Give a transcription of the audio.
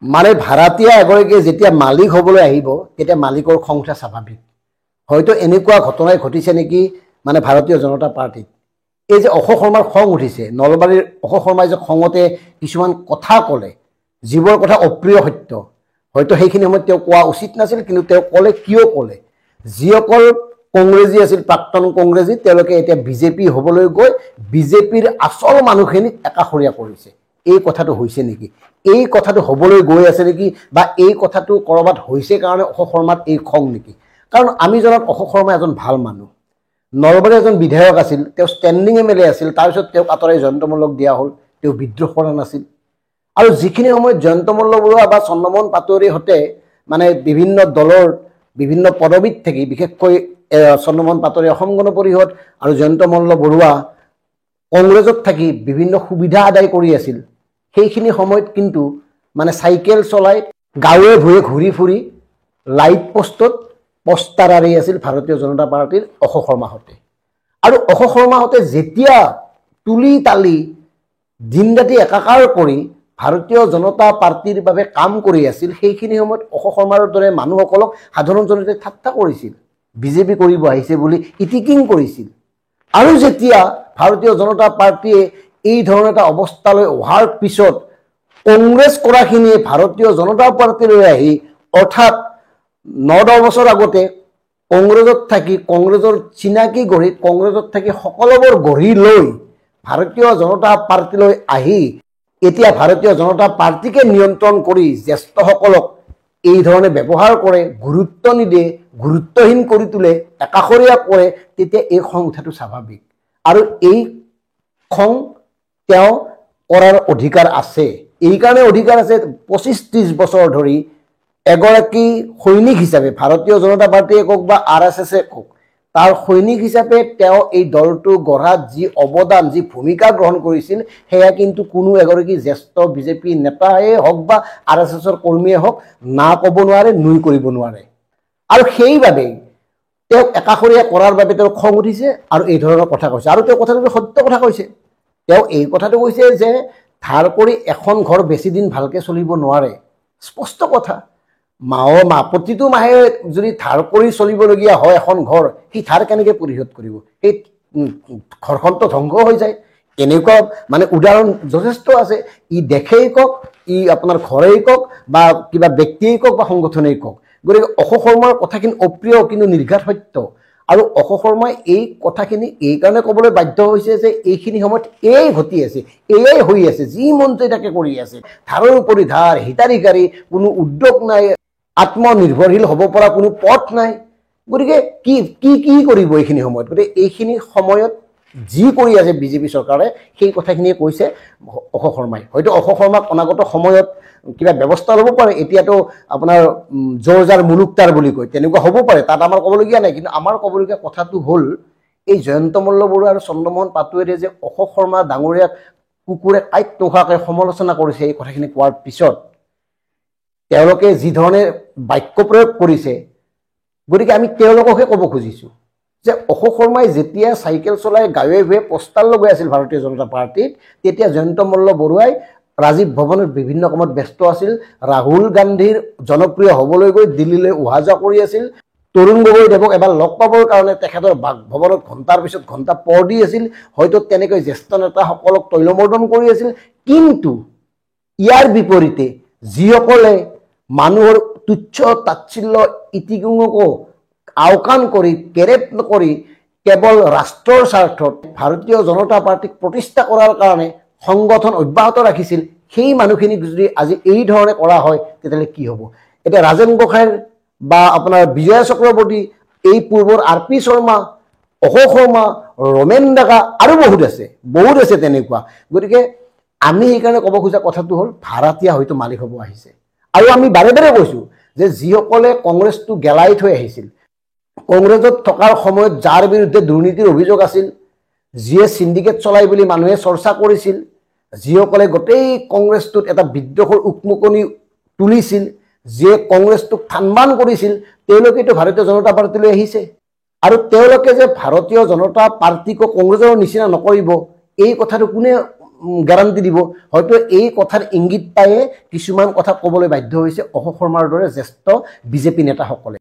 মানে ভাড়াতীয়া এগৰাকীয়ে যেতিয়া মালিক হ'বলৈ আহিব তেতিয়া মালিকৰ খং উঠা স্বাভাৱিক। হয়তো এনেকুৱা ঘটনাই ঘটিছে নেকি মানে ভাৰতীয় জনতা পাৰ্টিত। এই যে অশোক শৰ্মাৰ খং উঠিছে, নলবাৰীৰ অশোক শৰ্মাই যে খঙতে কিছুমান কথা ক'লে যিবোৰ কথা অপ্ৰিয় সত্য, হয়তো সেইখিনি সময়ত তেওঁ কোৱা উচিত নাছিল, কিন্তু তেওঁ ক'লে। কিয় ক'লে? যিসকল কংগ্ৰেছী আছিল, প্ৰাক্তন কংগ্ৰেছী, তেওঁলোকে এতিয়া বিজেপি হ'বলৈ গৈ বিজেপিৰ আচল মানুহখিনিক একাষৰীয়া কৰিছে। এই কথাটো হৈছে নেকি? এই কথাটো হ'বলৈ গৈ আছে নেকি? বা এই কথাটো ক'ৰবাত হৈছে কাৰণে অশোক শৰ্মাত এই খং নেকি? কাৰণ আমি জনাত অশোক শৰ্মা এজন ভাল মানুহ, নলবাৰীৰ এজন বিধায়ক আছিল, তেওঁ ষ্টেণ্ডিং MLA আছিল। তাৰপিছত তেওঁক আঁতৰাই জয়ন্ত মল্লক দিয়া হ'ল। তেওঁ বিদ্ৰোহ কৰা নাছিল। আৰু যিখিনি সময়ত জয়ন্ত মল্ল বৰুৱা বা চন্দ্ৰমোহন পাটোৱাৰীহঁতে মানে বিভিন্ন দলৰ বিভিন্ন পদবীত থাকি, বিশেষকৈ চন্দ্ৰমোহন পাটোৱাৰী অসম গণ পৰিষদ আৰু জয়ন্ত মল্ল বৰুৱা কংগ্ৰেছত থাকি বিভিন্ন সুবিধা আদায় কৰি আছিল, সেইখিনি সময়ত কিন্তু মানে চাইকেল চলাই গাঁৱে ভূঞে ঘূৰি ফুৰি লাইট পোষ্টত পোষ্টাৰ আঁৰি আছিল ভাৰতীয় জনতা পাৰ্টিৰ অশোক শৰ্মাহঁতে। আৰু অশোক শৰ্মাহঁতে যেতিয়া তুলি তালি দিন ৰাতি একাকাৰ কৰি ভাৰতীয় জনতা পাৰ্টিৰ বাবে কাম কৰি আছিল, সেইখিনি সময়ত অশোক শৰ্মাৰ দৰে মানুহসকলক সাধাৰণ জনতাই ঠাট্টা কৰিছিল, বিজেপি কৰিব আহিছে বুলি ইটিকিং কৰিছিল। আৰু যেতিয়া ভাৰতীয় জনতা পাৰ্টিয়ে এই ধৰণৰ এটা অৱস্থালৈ অহাৰ পিছত কংগ্ৰেছ কৰাখিনিয়ে ভাৰতীয় জনতা পাৰ্টিলৈ আহি, অৰ্থাৎ 9-10 বছৰ আগতে কংগ্ৰেছত থাকি কংগ্ৰেছৰ চিনাকি গঢ়ি কংগ্ৰেছত থাকি সকলোবোৰ গঢ়ি লৈ ভাৰতীয় জনতা পাৰ্টিলৈ আহি এতিয়া ভাৰতীয় জনতা পাৰ্টিকে নিয়ন্ত্ৰণ কৰি জ্যেষ্ঠসকলক এই ধৰণে ব্যৱহাৰ কৰে, গুৰুত্ব নিদিয়ে, গুৰুত্বহীন কৰি তোলে, একাষৰীয়া কৰে, তেতিয়া এই খং উঠাটো স্বাভাৱিক। আৰু এই খং তেওঁ কৰাৰ অধিকাৰ আছে। এইকাৰণে অধিকাৰ আছে 25-30 বছৰ ধৰি এগৰাকী সৈনিক হিচাপে, ভাৰতীয় জনতা পাৰ্টিয়ে কওক বা RSSে কওক, তাৰ সৈনিক হিচাপে তেওঁ এই দলটো গঢ়াত যি অৱদান, যি ভূমিকা গ্ৰহণ কৰিছিল, সেয়া কিন্তু কোনো এগৰাকী জ্যেষ্ঠ বিজেপি নেতাই হওক বা RSSৰ কৰ্মীয়ে হওক না ক'ব নোৱাৰে, নুই কৰিব নোৱাৰে। আৰু সেইবাবেই তেওঁক একাষৰীয়া কৰাৰ বাবে তেওঁৰ খং উঠিছে আৰু এই ধৰণৰ কথা কৈছে। আৰু তেওঁ কথাটো সত্য কথা কৈছে। তেওঁ এই কথাটো কৈছে যে ধাৰ কৰি এখন ঘৰ বেছি দিন ভালকৈ চলিব নোৱাৰে, স্পষ্ট কথা। প্ৰতিটো মাহে যদি ধাৰ কৰি চলিবলগীয়া হয় এখন ঘৰ, সেই ধাৰ কেনেকৈ পৰিশোধ কৰিব? সেই ঘৰখনটো ধ্বংস হৈ যায়। এনেকুৱা মানে উদাহৰণ যথেষ্ট আছে। ই দেশেই কওক, ই আপোনাৰ ঘৰেই কওক, বা কিবা ব্যক্তিয়েই কওক বা সংগঠনেই কওক। গতিকে অশোক শৰ্মাৰ কথাখিনি অপ্ৰিয় কিন্তু নিৰ্ঘাত সত্য। আৰু অশোক শৰ্মাই এই কথাখিনি এইকাৰণে ক'বলৈ বাধ্য হৈছে যে এইখিনি সময়ত এয়াই ঘটি আছে, এয়াই হৈ আছে, যি মন যায় তাকে কৰি আছে। ধাৰৰ উপৰি ধাৰ, হিতাধিকাৰী, কোনো উদ্যোগ নাই, আত্মনিৰ্ভৰশীল হ'ব পৰা কোনো পথ নাই। গতিকে কি কি কি কৰিব এইখিনি সময়ত? গতিকে এইখিনি সময়ত যি কৰি আছে বিজেপি চৰকাৰে, সেই কথাখিনিয়ে কৈছে অশোক শৰ্মাই। হয়তো অশোক শৰ্মাক অনাগত সময়ত কিবা ব্যৱস্থা ল'ব পাৰে। এতিয়াতো আপোনাৰ জৰ যাৰ মুলুক তাৰ বুলি কয়, তেনেকুৱা হ'ব পাৰে, তাত আমাৰ ক'বলগীয়া নাই। কিন্তু আমাৰ ক'বলগীয়া কথাটো হ'ল এই জয়ন্ত মল্ল বৰুৱা আৰু চন্দ্ৰমোহন পাটোৱাৰীয়ে যে অশোক শৰ্মা ডাঙৰীয়াক কুকুৰে কাঁইট নোখোৱাকৈ সমালোচনা কৰিছে, এই কথাখিনি কোৱাৰ পিছত তেওঁলোকে যি ধৰণে বাক্য প্ৰয়োগ কৰিছে, গতিকে আমি তেওঁলোককহে ক'ব খুজিছোঁ যে অশোক শৰ্মাই যেতিয়া চাইকেল চলাই গাঁৱে ভূঞে পোষ্টাৰ লগাই আছিল ভাৰতীয় জনতা পাৰ্টিত, তেতিয়া জয়ন্ত মল্ল বৰুৱাই ৰাজীৱ ভৱনত বিভিন্ন কামত ব্যস্ত আছিল। ৰাহুল গান্ধীৰ জনপ্ৰিয় হ'বলৈ গৈ দিল্লীলৈ অহা যোৱা কৰি আছিল। তৰুণ গগৈদেৱক এবাৰ লগ পাবৰ কাৰণে তেখেতৰ বাসভৱনত ঘণ্টাৰ পিছত ঘণ্টা পৰ দি আছিল। হয়তো তেনেকৈ জ্যেষ্ঠ নেতাসকলক তৈলমৰ্দন কৰি আছিল। কিন্তু ইয়াৰ বিপৰীতে যিসকলে মানুহৰ তুচ্ছ তাচ্ছিল্য ইতিকিঙকো আওকাণ কৰি, কেৰেপ নকৰি কেৱল ৰাষ্ট্ৰৰ স্বাৰ্থত ভাৰতীয় জনতা পাৰ্টিক প্ৰতিষ্ঠা কৰাৰ কাৰণে সংগঠন অব্যাহত ৰাখিছিল, সেই মানুহখিনিক যদি আজি এই ধৰণে কৰা হয় তেতিয়াহ'লে কি হ'ব? এতিয়া ৰাজেন গোসাঁইৰ বা আপোনাৰ বিজয় চক্ৰৱৰ্তী, এই পূৰ্বৰ RP শৰ্মা, অশোক শৰ্মা, ৰমেন ডেকা আৰু বহুত আছে তেনেকুৱা। গতিকে আমি সেইকাৰণে ক'ব খোজা কথাটো হ'ল ভাড়াতীয়া হয়তো মালিক হ'ব আহিছে। আৰু আমি বাৰে বাৰে কৈছোঁ যে যিসকলে কংগ্ৰেছটো গেলাই থৈ আহিছিল, কংগ্ৰেছত থকাৰ সময়ত যাৰ বিৰুদ্ধে দুৰ্নীতিৰ অভিযোগ আছিল, যিয়ে চিণ্ডিকেট চলাই বুলি মানুহে চৰ্চা কৰিছিল, যিসকলে গোটেই কংগ্ৰেছটোত এটা বিদ্ৰোহৰ উকমুকনি তুলিছিল, যিয়ে কংগ্ৰেছটোক থানবান কৰিছিল, তেওঁলোকেতো ভাৰতীয় জনতা পাৰ্টিলৈ আহিছে। আৰু তেওঁলোকে যে ভাৰতীয় জনতা পাৰ্টিকো কংগ্ৰেছৰ নিচিনা নকৰিব, এই কথাটো কোনে গ্যাৰাণ্টি দিব হয়তো এই কথাৰ ইংগিত পায়ে কিছুমান কথা ক'বলৈ বাধ্য হৈছে অশোক শৰ্মাৰ দৰে জ্যেষ্ঠ বিজেপি নেতাসকলে